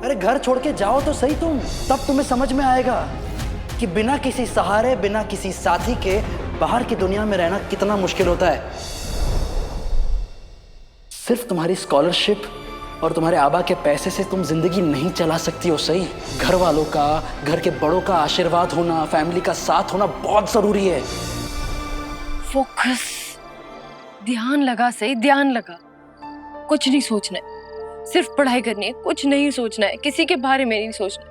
अरे घर छोड़ के जाओ तो सही तुम, तब तुम्हें समझ में आएगा कि बिना किसी सहारे, बिना किसी साथी के बाहर की दुनिया में रहना कितना मुश्किल होता है। सिर्फ तुम्हारी स्कॉलरशिप और तुम्हारे आबा के पैसे से तुम जिंदगी नहीं चला सकती हो सही। घर वालों का, घर के बड़ों का आशीर्वाद होना, फैमिली का साथ होना बहुत जरूरी है। फोकस, ध्यान लगा सही, ध्यान लगा। कुछ नहीं सोचना है, सिर्फ पढ़ाई करनी है, कुछ नहीं सोचना है, किसी के बारे में नहीं सोचना।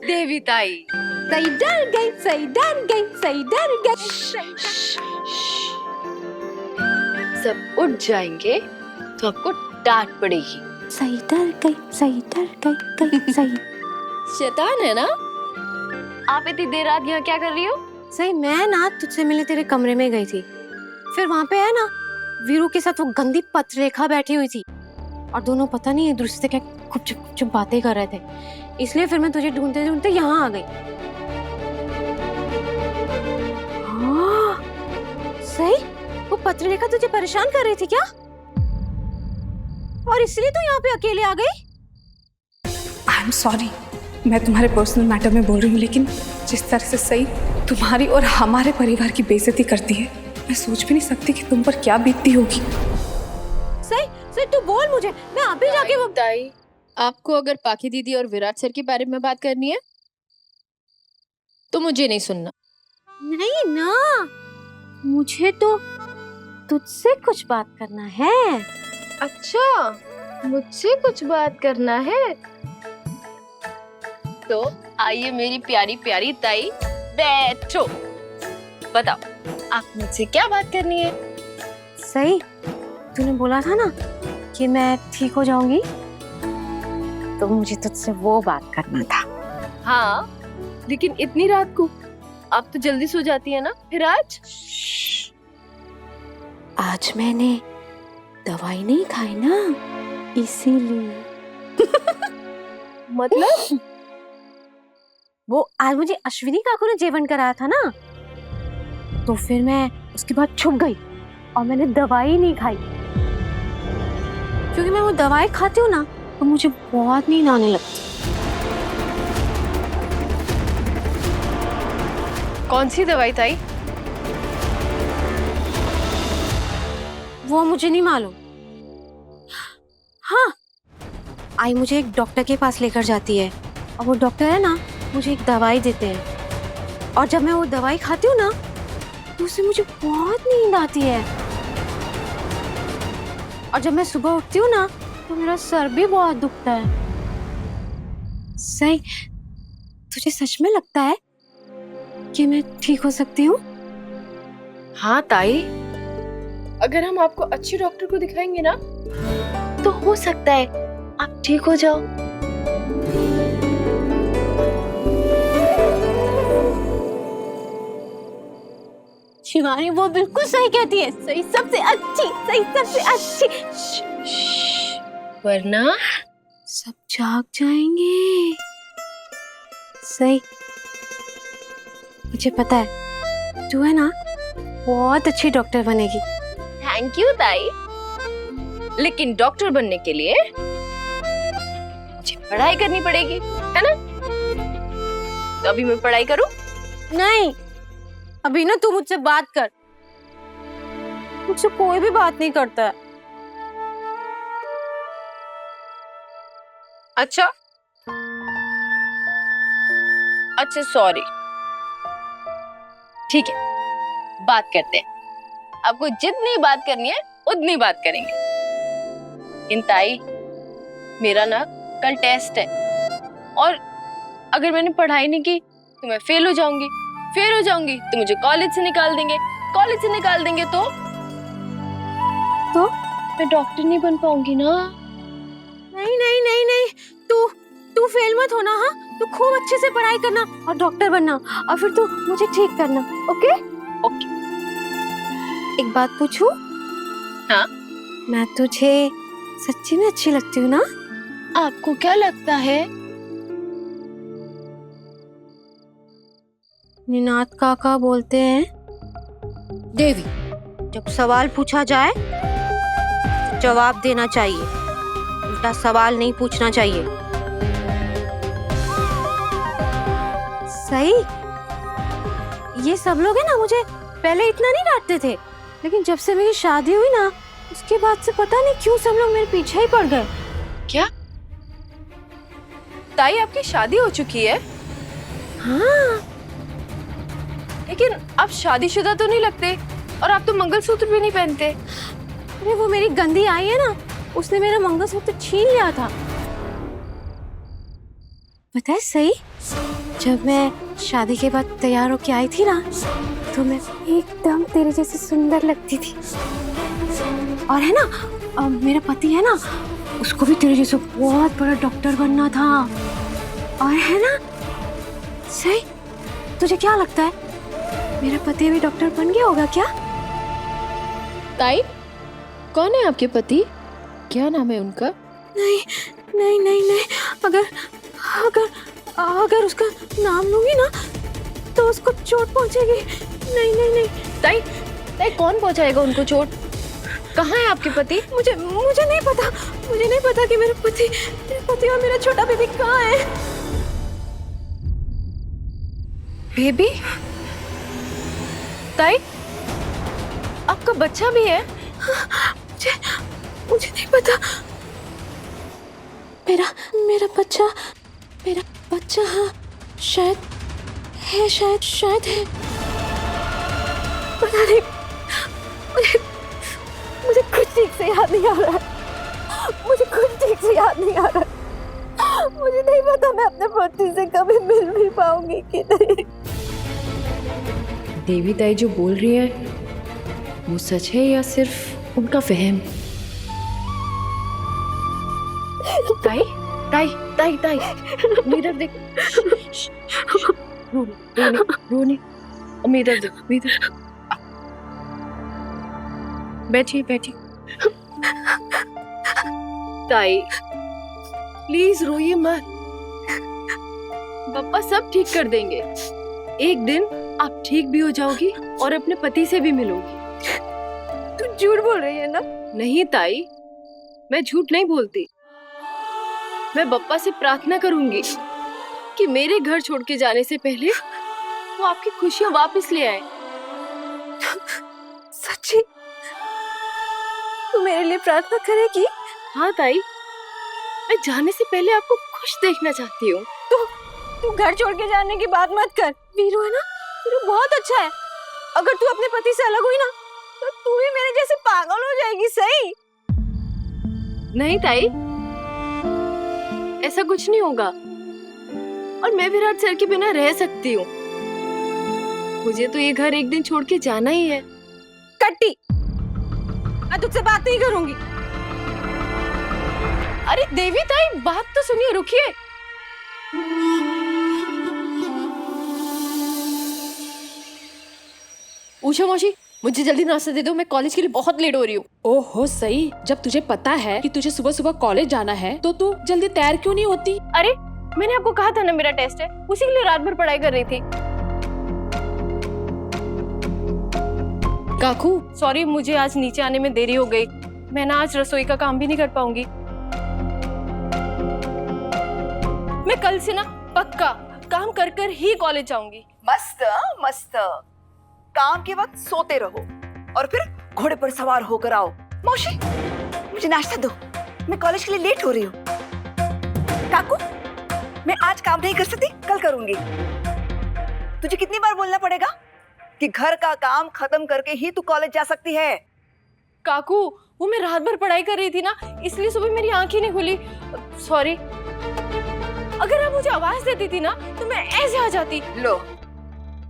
देवी ताई, सही डर गई, सही डर गई, सही डर गई। सब उठ जाएंगे तो आपको डांट पड़ेगी। सही डर गई, सही डर गई, सही। शैतान है ना? आप इतनी देर रात यहाँ क्या कर रही हो? सही, मैं ना तुझसे मिलने तेरे कमरे में गई थी, फिर वहाँ पे है ना वीरू के साथ वो गंदी पत्ररेखा बैठी हुई थी और दोनों पता नहीं एक दूसरे से क्या गुपचुप बातें कर रहे थे, इसलिए फिर मैं तुझे ढूंढते ढूंढते यहाँ आ गई। हाँ, सही, वो पत्ररेखा तुझे परेशान कर रही थी क्या? और इसलिए तू यहाँ पे अकेले आ गई? आई एम सॉरी, मैं तुम्हारे पर्सनल मैटर में बोल रही हूँ, लेकिन जिस तरह से सही तुम्हारी और हमारे परिवार की बेइज्जती करती है, मैं सोच भी नहीं सकती कि तुम पर क्या बीतती होगी। सही सही, तू बोल मुझे, मैं अभी जाके वो। ताई, आपको अगर पाकी दीदी और विराट सर के बारे में बात करनी है तो मुझे नहीं सुनना। नहीं ना, मुझे तो तुझसे कुछ बात करना है। अच्छा, मुझसे कुछ बात करना है तो आइए मेरी प्यारी प्यारी ताई, बैठो। बताओ आप मुझसे क्या बात करनी है? सही, तूने बोला था ना कि मैं ठीक हो जाऊंगी, तो मुझे तुझसे वो बात करना था। हाँ, लेकिन इतनी रात को आप तो जल्दी सो जाती है ना। फिर आज मैंने दवाई नहीं खाई ना, इसीलिए। मतलब? वो आज मुझे अश्विनी काकू ने जेवन कराया था ना, तो फिर मैं उसके बाद छुप गई और मैंने दवाई नहीं खाई, क्योंकि मैं वो दवाई खाती हूँ ना तो मुझे बहुत नींद आने लगती। कौन सी दवाई ताई? वो मुझे नहीं मालूम। हाँ, आई मुझे एक डॉक्टर के पास लेकर जाती है और वो डॉक्टर है ना मुझे एक दवाई देते हैं, और जब मैं वो दवाई खाती हूँ ना तो उससे मुझे बहुत नींद आती है, और जब मैं सुबह उठती हूँ ना तो मेरा सर भी बहुत दुखता है। सही, तुझे सच में लगता है कि मैं ठीक हो सकती हूँ? हाँ ताई, अगर हम आपको अच्छे डॉक्टर को दिखाएंगे ना तो हो सकता है आप ठीक हो जाओ। शिवानी वो बिल्कुल सही कहती है, सही सबसे अच्छी, सही सबसे अच्छी। वरना सब जाग जाएंगे। सही, मुझे पता है तू है ना बहुत अच्छी डॉक्टर बनेगी। थैंक यू ताई, लेकिन डॉक्टर बनने के लिए मुझे पढ़ाई करनी पड़ेगी, है ना? तो अभी मैं पढ़ाई करूं? नहीं, अभी ना तू मुझसे बात कर, मुझसे कोई भी बात नहीं करता है। अच्छा अच्छा, सॉरी, ठीक है, बात करते हैं। आपको जितनी बात करनी है उतनी बात करेंगे। लेकिन ताई, मेरा ना कल टेस्ट है, और अगर मैंने पढ़ाई नहीं की तो मैं फेल हो जाऊंगी, फेल हो जाऊंगी तो मुझे कॉलेज से निकाल देंगे, कॉलेज से निकाल देंगे तो मैं डॉक्टर नहीं बन पाऊंगी ना। नहीं नहीं नहीं नहीं, तू फेल मत होना। हाँ, तू खूब अच्छे से पढ़ाई करना और डॉक्टर बनना, और फिर तू मुझे ठीक करना। Okay okay. एक बात पूछूं? हाँ। मैं तुझे सच्ची में अच्छी लगती हूँ ना? आपको क्या लगता है? निनाद काका बोलते हैं, देवी, जब सवाल पूछा जाए तो जवाब देना चाहिए, उल्टा सवाल नहीं पूछना चाहिए। सही? ये सब लोग है ना, मुझे पहले इतना नहीं डांटते थे, लेकिन जब से मेरी शादी हुई ना, उसके बाद से पता नहीं क्यों सब लोग मेरे पीछे ही पड़ गए। क्या ताई, आपकी शादी हो चुकी है? हाँ, लेकिन आप शादीशुदा तो नहीं लगते, और आप तो मंगलसूत्र भी नहीं पहनते। अरे वो मेरी गंदी आई है ना, उसने मेरा मंगलसूत्र छीन लिया था। पता है सही, जब मैं शादी के बाद तैयार होके आई थी ना, तो मैं एकदम तेरे जैसी सुंदर लगती थी। और है ना, मेरा पति है ना, उसको भी तेरे जैसे बहुत बड़ा डॉक्टर बनना था। और है ना सही, तुझे क्या लगता है मेरा पति भी डॉक्टर बन गया होगा क्या? ताई, कौन है आपके पति? क्या नाम है उनका? नहीं नहीं नहीं नहीं, अगर अगर अगर उसका नाम लूंगी ना तो उसको चोट पहुंचेगी। नहीं नहीं नहीं। ताई, ताई कौन पहुंचाएगा उनको चोट? कहाँ है आपके पति? मुझे नहीं पता, मुझे नहीं पता कि मेरे पति और मेरा छोटा बेबी कहाँ है। बेबी? ताई, आपका बच्चा भी है? मुझे नहीं पता। मेरा बच्चा हाँ, शायद है। पता नहीं, मुझे कुछ ठीक से याद नहीं आ रहा है। मुझे नहीं पता मैं अपने पति से कभी मिल भी पाऊंगी कि नहीं। देवी ताई जो बोल रही है वो सच है या सिर्फ उनका वहम? ताई ताई ताई ताई, इधर देख। रोने, इधर देख, इधर। बैठिए। ताई प्लीज रोइए मत, पापा सब ठीक कर देंगे। एक दिन आप ठीक भी हो जाओगी और अपने पति से भी मिलोगी। तू झूठ बोल रही है ना? नहीं ताई, मैं झूठ नहीं बोलती। मैं बप्पा से प्रार्थना करूंगी कि मेरे घर छोड़ के जाने से पहले वो आपकी खुशियां वापस ले आए। सच्ची? तू मेरे लिए प्रार्थना करेगी? हाँ ताई, मैं जाने से पहले आपको खुश देखना चाहती हूँ। तू घर छोड़ के जाने की बात मत कर। वीरू है ना, वीरू बहुत अच्छा है। अगर तू अपने पति से अलग हुई ना तो तू भी मेरे जैसे पागल हो जाएगी। सही? नहीं ताई, ऐसा कुछ नहीं होगा, और मैं विराट सर के बिना रह सकती हूँ। मुझे तो ये घर एक दिन छोड़ के जाना ही है। कट्टी, मैं तुझसे बात नहीं करूंगी। अरे देवी ताई, बात तो सुनिए, रुकिए। उषा मौसी, मुझे जल्दी नाश्ता दे दो, मैं कॉलेज के लिए बहुत लेट हो रही हूँ। ओहो सही, जब तुझे पता है कि तुझे सुबह सुबह कॉलेज जाना है तो तू जल्दी तैयार क्यों नहीं होती? अरे मैंने आपको कहा था ना मेरा टेस्ट है, उसी के लिए रात भर पढ़ाई कर रही थी। काकू, सॉरी, मुझे आज नीचे आने में देरी हो गई। मैं ना आज रसोई का काम भी नहीं कर पाऊंगी। मैं कल से ना पक्का काम कर कर ही कॉलेज जाऊंगी। मस्त काम के वक्त सोते रहो और फिर घोड़े पर सवार होकर आओ। मौसी, मुझे नाश्ता दो, मैं कॉलेज के लिए लेट हो रही हूँ। काकू, मैं आज काम नहीं कर सकती, कल करूंगी। तुझे कितनी बार बोलना पड़ेगा कि घर का काम खत्म करके ही तू कॉलेज जा सकती है? काकू, वो मैं रात भर पढ़ाई कर रही थी ना, इसलिए सुबह मेरी आंखें नहीं खुली। सॉरी। अगर आप मुझे आवाज देती थी ना तो मैं ऐसे आ जाती। लो,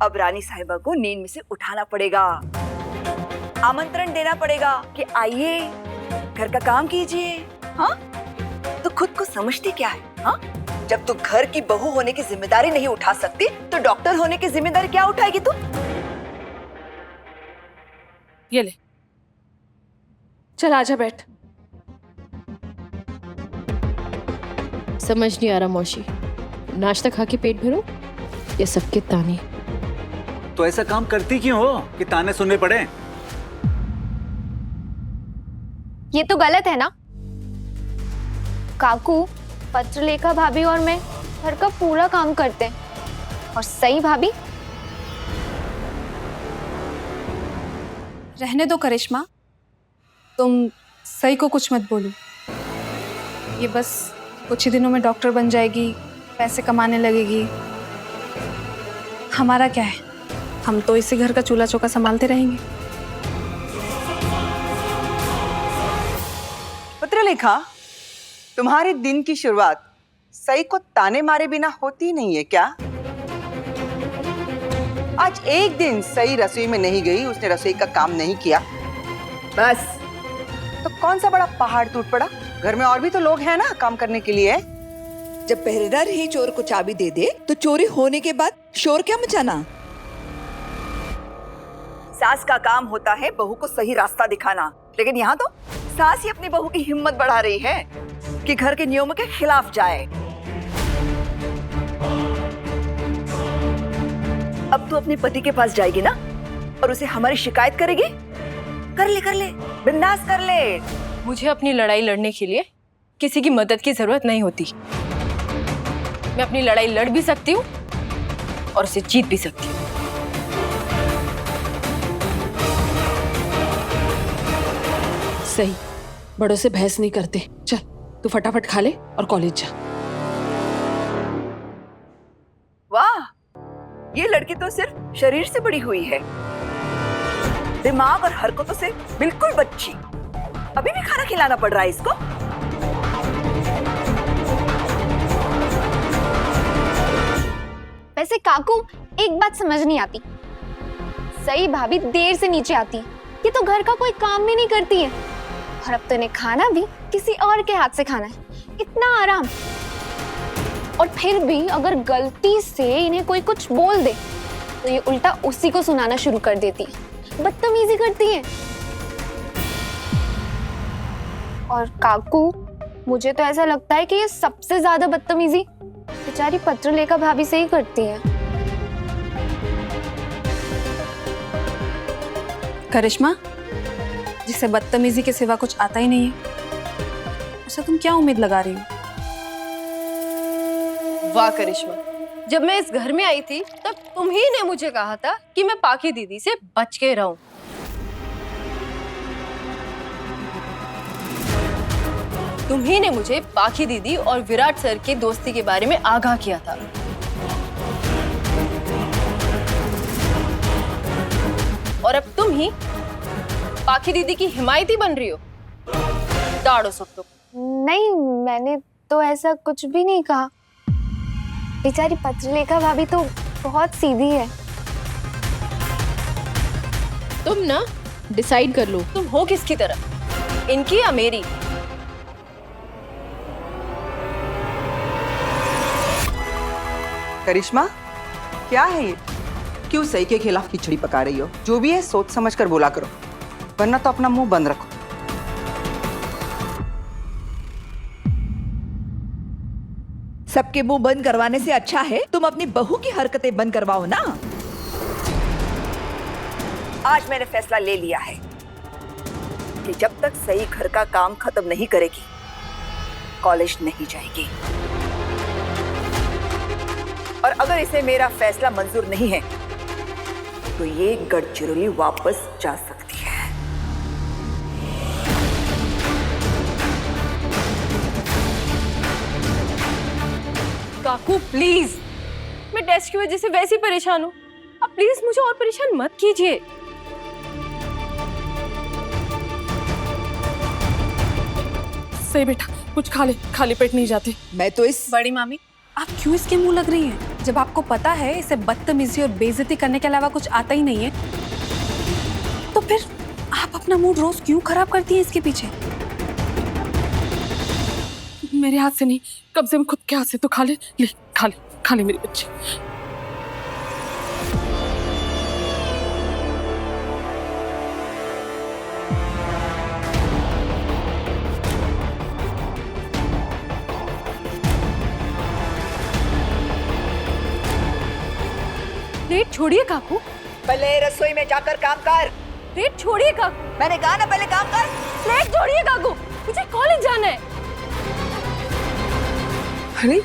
अब रानी साहिबा को नींद में से उठाना पड़ेगा, आमंत्रण देना पड़ेगा कि आइए घर का काम कीजिए। हाँ, तो खुद को समझती क्या है? हाँ, जब तू घर की बहू होने की जिम्मेदारी नहीं उठा सकती तो डॉक्टर होने की जिम्मेदारी क्या उठाएगी तू? ये ले, चल आजा बैठ। समझ नहीं आ रहा मौसी, नाश्ता खा के पेट भरो या सबके ताने? तो ऐसा काम करती क्यों हो कि ताने सुनने पड़े? ये तो गलत है ना काकू। पत्रलेखा भाभी और मैं घर का पूरा काम करते हैं और सई भाभी रहने दो करिश्मा, तुम सही को कुछ मत बोलो। ये बस कुछ ही दिनों में डॉक्टर बन जाएगी, पैसे कमाने लगेगी। हमारा क्या है, हम तो इसी घर का चूल्हा चौका संभालते रहेंगे। पत्रलेखा, तुम्हारे दिन की शुरुआत सई को ताने मारे बिना होती नहीं है क्या? आज एक दिन सई रसोई में नहीं गई, उसने रसोई का काम नहीं किया, बस तो कौन सा बड़ा पहाड़ टूट पड़ा? घर में और भी तो लोग हैं ना काम करने के लिए। जब पहरेदार ही चोर को चाबी दे दे तो चोरी होने के बाद शोर क्या मचाना? सास का काम होता है बहू को सही रास्ता दिखाना, लेकिन यहाँ तो सास ही अपनी बहू की हिम्मत बढ़ा रही है कि घर के नियमों के खिलाफ जाए। अब तू अपने पति के पास जाएगी ना और उसे हमारी शिकायत करेगी? कर ले बिंदास कर ले। मुझे अपनी लड़ाई लड़ने के लिए किसी की मदद की जरूरत नहीं होती। मैं अपनी लड़ाई लड़ भी सकती हूँ और उसे जीत भी सकती हूँ। सही, बड़ों से बहस नहीं करते। चल तू फटाफट खा ले और कॉलेज जा। वाह, ये लड़की तो सिर्फ शरीर से बड़ी हुई है, दिमाग और हरकतों से बिल्कुल बच्ची। अभी भी खाना खिलाना पड़ रहा है इसको। वैसे काकू एक बात समझ नहीं आती, सई भाभी देर से नीचे आती है, ये तो घर का कोई काम भी नहीं करती है और अब तो इन्हें खाना भी किसी और के हाथ से खाना है। इतना आराम, और फिर भी अगर गलती से इन्हें कोई कुछ बोल दे तो ये उल्टा उसी को सुनाना शुरू कर देती है, बदतमीजी करती है। और काकू मुझे तो ऐसा लगता है कि ये सबसे ज्यादा बदतमीजी बेचारी पत्रलेखा भाभी से ही करती है। करिश्मा, जिसे बदतमीजी के सिवा कुछ आता ही नहीं है, ऐसा तुम क्या उम्मीद लगा रही हो? वाह करिश्मा, जब मैं इस घर में आई थी तब तुम ही ने मुझे कहा था कि मैं पाकी दीदी से बच के रहूं। तुम ही ने मुझे पाकी दीदी और विराट सर की दोस्ती के बारे में आगाह किया था। और अब तुम ही पाकी दीदी की हिमायती बन रही हो। दाड़ो सब लोग। नहीं, मैंने तो ऐसा कुछ भी नहीं कहा। बेचारी पत्रलेखा भाभी तो बहुत सीधी है। तुम ना डिसाइड कर लो, तुम हो किसकी तरफ, इनकी या मेरी? करिश्मा, क्या है ये? क्यों सही के खिलाफ खिचड़ी पका रही हो? जो भी है सोच समझ कर बोला करो, वरना तो अपना मुंह बंद रखो। सबके मुंह बंद करवाने से अच्छा है तुम अपनी बहू की हरकतें बंद करवाओ ना। आज मैंने फैसला ले लिया है कि जब तक सही घर का काम खत्म नहीं करेगी कॉलेज नहीं जाएगी। और अगर इसे मेरा फैसला मंजूर नहीं है तो ये गढ़चिरौली वापस जा सकती है। काकू प्लीज, मैं टेस्ट की वजह से वैसे ही परेशान हूँ, अब प्लीज मुझे और परेशान मत कीजिए। सही बेटा, कुछ खा ले, खाली पेट नहीं जाते। मैं तो इस बड़ी मामी, आप क्यों इसके मुंह लग रही हैं? जब आपको पता है इसे बदतमीजी और बेइज्जती करने के अलावा कुछ आता ही नहीं है, तो फिर आप अपना मूड रोज क्यों खराब करती हैं इसके पीछे? मेरे हाथ से नहीं, कम से कम खुद के हाथ से तो खा ले। ले खा ले मेरी बच्ची। प्लेट छोड़िए काकू, पहले रसोई में जाकर काम कर। प्लेट छोड़िए काकू, मैंने कहा ना पहले काम कर। प्लेट छोड़िए काकू, मुझे कॉलेज जाना है। अरे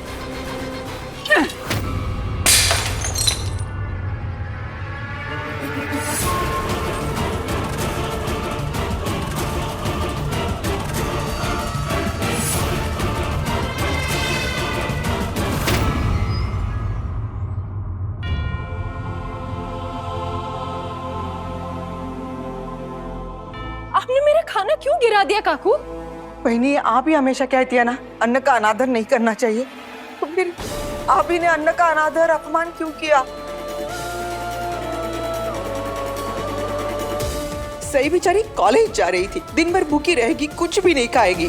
आपने मेरा खाना क्यों गिरा दिया काकू? बहनी, आप ही हमेशा कहती है ना अन्न का अनादर नहीं करना चाहिए, तो फिर आप ही ने अन्न का अनादर अपमान क्यों किया? सही बेचारी कॉलेज जा रही थी, दिन भर भूखी रहेगी, कुछ भी नहीं खाएगी।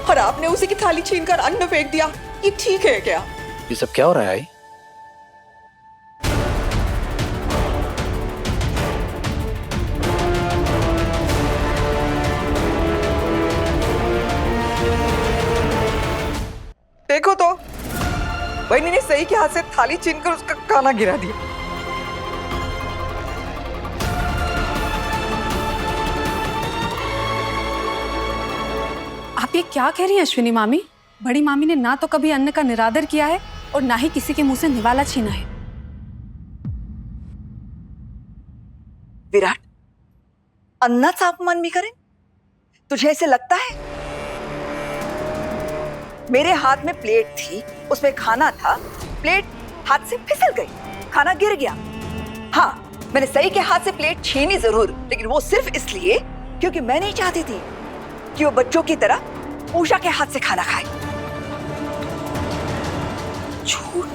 और आपने उसी की थाली छीनकर अन्न फेंक दिया, ये ठीक है क्या? ये सब क्या हो रहा है आई? देखो तो, बहनी ने सही के हाथ से थाली छीनकर उसका खाना गिरा दिया। आप ये क्या कह रही हैं अश्विनी मामी? बड़ी मामी ने ना तो कभी अन्न का निरादर किया है और ना ही किसी के मुंह से निवाला छीना है। विराट, अन्नाचा अपमान भी करें? तुझे ऐसे लगता है? मेरे हाथ में प्लेट थी, उसमें खाना था, प्लेट हाथ से फिसल गई, खाना गिर गया। हाँ, मैंने सही के हाथ से प्लेट छीनी जरूर, लेकिन वो सिर्फ इसलिए क्योंकि मैं नहीं चाहती थी कि वो बच्चों की तरह उषा के हाथ से खाना खाए। झूठ।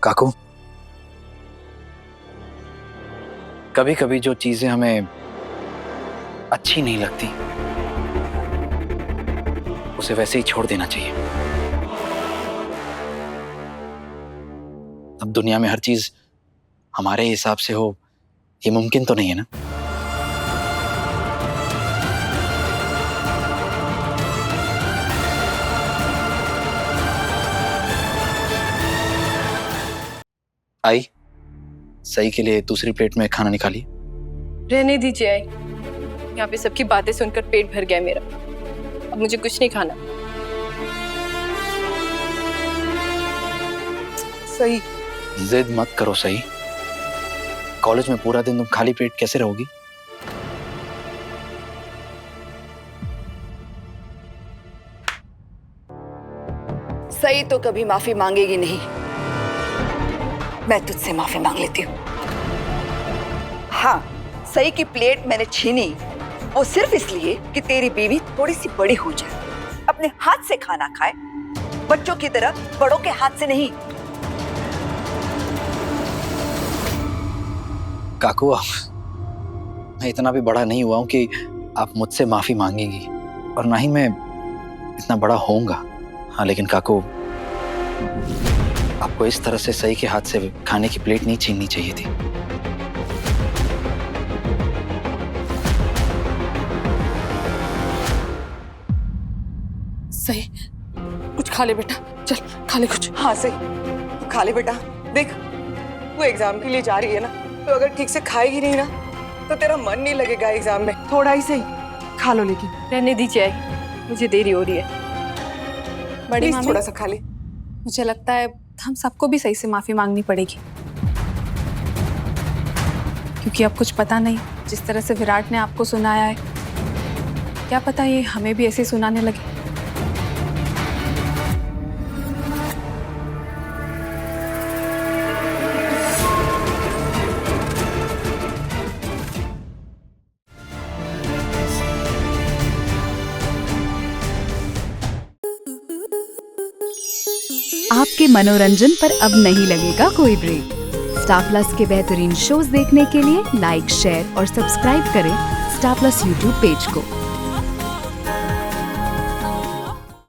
काकू, कभी कभी जो चीजें हमें अच्छी नहीं लगती उसे वैसे ही छोड़ देना चाहिए। अब दुनिया में हर चीज हमारे हिसाब से हो ये मुमकिन तो नहीं है ना। आई, सही के लिए दूसरी प्लेट में खाना निकालिए। रहने दीजिए आई, यहाँ पे सबकी बातें सुनकर पेट भर गया मेरा, अब मुझे कुछ नहीं खाना। सही, जिद मत करो सही। कॉलेज में पूरा दिन तुम खाली पेट कैसे रहोगी? सही तो कभी माफी मांगेगी नहीं, मैं तुझसे माफी मांग लेती हूँ। हाँ, सही की प्लेट मैंने छीनी, वो सिर्फ इसलिए कि तेरी बीवी थोड़ी सी बड़ी हो जाए, अपने हाथ से खाना खाए, बच्चों की तरह बड़ों के हाथ से नहीं। काकू, मैं इतना भी बड़ा नहीं हुआ हूं कि आप मुझसे माफी मांगेंगी, और ना ही मैं इतना बड़ा होऊंगा। हाँ, लेकिन काकू, आपको इस तरह से सही के हाथ से खाने की प्लेट नहीं छीननी चाहिए थी। सही, कुछ खा ले बेटा, चल खा ले कुछ। हाँ सही, तू खा ले बेटा। देख, तू एग्जाम के लिए जा रही है ना, तो अगर ठीक से खाएगी नहीं ना तो तेरा मन नहीं लगेगा एग्जाम में। थोड़ा ही सही खा लो, लेकिन रहने दीजिए आई, मुझे देरी हो रही है। बड़ी प्लीज मामी, थोड़ा सा खा ले। मुझे लगता है हम सबको भी सही से माफी मांगनी पड़ेगी, क्योंकि अब कुछ पता नहीं, जिस तरह से विराट ने आपको सुनाया है, क्या पता ये हमें भी ऐसे सुनाने लगे। आपके मनोरंजन पर अब नहीं लगेगा कोई ब्रेक। स्टार प्लस के बेहतरीन शोज देखने के लिए लाइक, शेयर और सब्सक्राइब करें स्टार प्लस यूट्यूब पेज को।